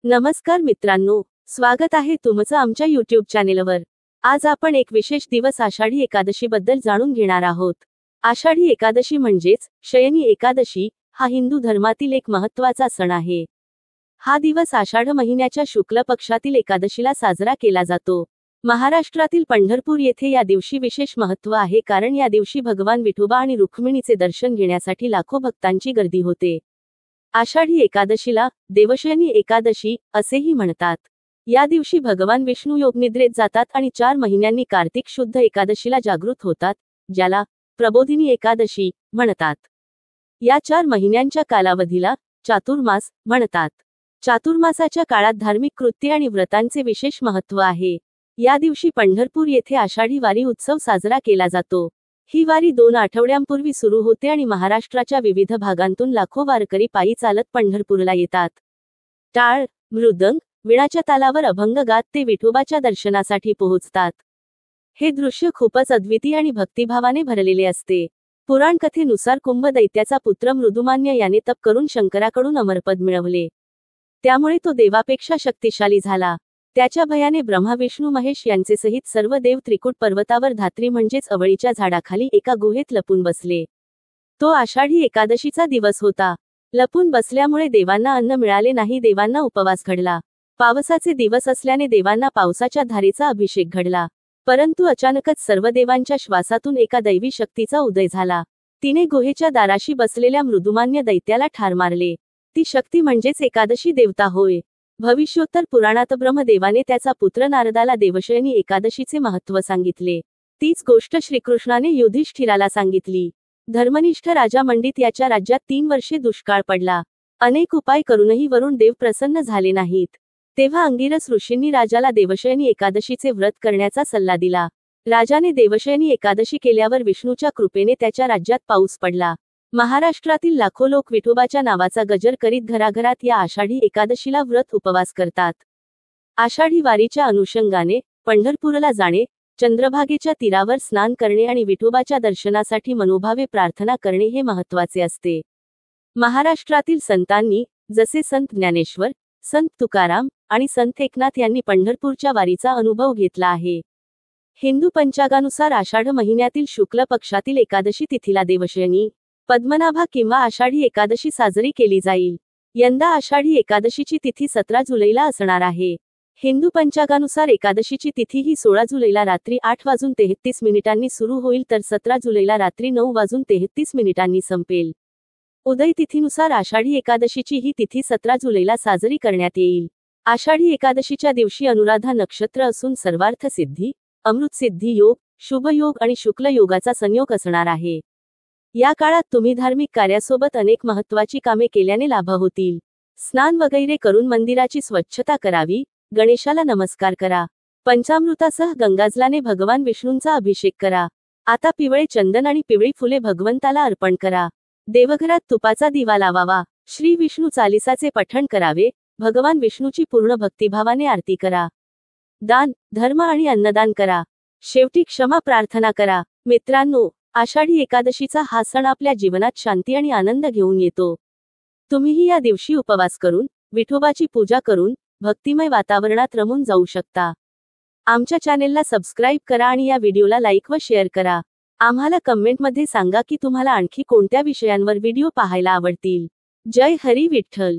नमस्कार मित्रांनो, स्वागत आहे तुमचं आमच्या YouTube चॅनेलवर। आज आपण एक विशेष दिवस आषाढी एकादशी बद्दल जाणून घेणार आहोत। आषाढी एकादशी म्हणजेच शयनी एकादशी हा हिंदू धर्मातील एक महत्त्वाचा सण आहे। हा दिवस आषाढ महिन्याच्या शुक्ल पक्षातील एकादशीला साजरा केला जातो। महाराष्ट्रातील पंढरपूर येथे या दिवशी विशेष महत्त्व आहे, कारण या दिवशी भगवान विठोबा आणि रुक्मिणीचे दर्शन घेण्यासाठी लाखो भक्तांची गर्दी होते। आषाढी एकादशीला देवशयनी एकादशी असेही म्हणतात। या दिवशी भगवान विष्णू योगनिद्रेत जातात आणि 4 महिन्यांनी कार्तिक शुद्ध एकादशीला जागृत होतात, ज्याला प्रबोधिनी एकादशी म्हणतात। या 4 महिन्यांच्या कालावधीला चातुर्मास म्हणतात। चातुर्मासाच्या काळात धार्मिक कृत्ये आणि व्रतांचे विशेष महत्त्व आहे। या दिवशी पंढरपूर येथे आषाढी वारी उत्सव साजरा केला जातो। ही वारी 2 आठवड्यांपूर्वी सुरू होते आणि महाराष्ट्राच्या विविध भागांतून लाखो वारकरी पायी चालत पंढरपूरला येतात। टाळ, मृदंग, वीणाच्या तालावर अभंग गात ते विठोबाच्या दर्शनासाठी पोहोचतात। हे दृश्य खूपच अद्वितीय आणि भक्तिभावाने भरलेले असते। पुराण कथेनुसार कुंभ दैत्याचा पुत्र मृदुमान्य याने तप करून शंकराकडून अमरपद मिळवले। त्यामुळे तो देवापेक्षा शक्तिशाली झाला। त्याच्या भयाने ब्रह्मा विष्णू महेश यांचे सहित सर्व देव त्रिकूट पर्वतावर धात्री म्हणजेच अवळीच्या झाडाखाली एका गुहेत लपून बसले। तो आषाढी एकादशीचा दिवस होता। लपून बसल्यामुळे देवांना अन्न मिळाले नाही, देवांना उपवास घडला। पावसाचे दिवस असल्याने देवांना पावसाच्या धारेचा अभिषेक घडला। परंतु अचानकच सर्व देवांच्या श्वासातून एका दैवी शक्तीचा उदय झाला। तिने गुहेच्या दाराशी बसलेल्या मृदुमान्य दैत्याला ठार मारले। ती शक्ती म्हणजेच एकादशी देवता होय। भविष्योत्तर पुराणात ब्रह्मदेवाने त्याचा पुत्र नारदाला देवशयनी एकादशीचे महत्त्व सांगितले। तीच गोष्ट श्रीकृष्णाने युधिष्ठिराला सांगितली। धर्मनिष्ठ राजा मंडित याच्या राज्यात 3 वर्षे दुष्काळ पडला। अनेक उपाय करूनही वरुण देव प्रसन्न झाले नाहीत। तेव्हा अंगिरस ऋषींनी राजाला देवशयनी एकादशीचे व्रत करण्याचा सल्ला दिला। राजाने देवशयनी एकादशी केल्यावर विष्णूच्या कृपेने त्याच्या राज्यात पाऊस पडला। महाराष्ट्रातील लाखो लोक विठोबाच्या नावाचा गजर करीत घराघरात या आषाढी एकादशीला व्रत उपवास करतात। आषाढी वारीच्या अनुषंगाने पंढरपूरला जाणे, चंद्रभागेच्या तीरावर स्नान करणे आणि विठोबाच्या दर्शनासाठी मनोभावे प्रार्थना करणे हे महत्त्वाचे असते। महाराष्ट्रातील संतांनी जसे संत ज्ञानेश्वर, संत तुकाराम आणि संत एकनाथ यांनी पंढरपूरच्या वारीचा अनुभव घेतला आहे। हिंदू पंचांगानुसार आषाढ महिन्यातील शुक्ल पक्षातील एकादशी तिथीला देवशयनी, पद्मनाभा किंवा आषाढी एकादशी साजरी केली जाईल। यंदा आषाढी एकादशीची तिथी 17 जुलैला असणार आहे। हिंदू पंचांगानुसार एकादशीची तिथी ही 16 जुलैला रात्री 8:33 सुरू होईल, तर 17 जुलैला रात्री 9:33 संपेल। उदय तिथीनुसार आषाढी एकादशीची ही तिथी 17 जुलैला साजरी करण्यात येईल। आषाढी एकादशीच्या दिवशी अनुराधा नक्षत्र असून सर्वार्थ सिद्धी, अमृतसिद्धी योग, शुभ योग आणि शुक्ल योगाचा संयोग असणार आहे। या काळात तुम्ही धार्मिक कार्यासोबत अनेक महत्त्वाची कामे केल्याने लाभ होतील। स्नान वगैरे करून मंदिराची स्वच्छता करावी, गणेशाला नमस्कार करा, पंचामृतासह गंगाजलाने भगवान विष्णूंचा अभिषेक करा। आता पिवळे चंदन आणि पिवळी फुले भगवंताला अर्पण करा। देवघरात तुपाचा दिवा लावावा, श्री विष्णू चालीसाचे पठण करावे, भगवान विष्णूची पूर्ण भक्तिभावाने आरती करा। दान, धर्म आणि अन्नदान करा। शेवटी क्षमा प्रार्थना करा। मित्रांनो, आषाढी एकादशीचा हा सण आपल्या जीवनात शांती आणि आनंद घेऊन येतो। तुम्हीही या दिवशी उपवास करून, विठोबाची पूजा करून, भक्तिमय वातावरणात रमून जाऊ शकता। आमच्या चॅनेलला सबस्क्राईब करा आणि या व्हिडिओला लाईक व शेअर करा। आम्हाला कमेंटमध्ये सांगा की तुम्हाला आणखी कोणत्या विषयांवर व्हिडिओ पाहायला आवडतील। जय हरी विठ्ठल।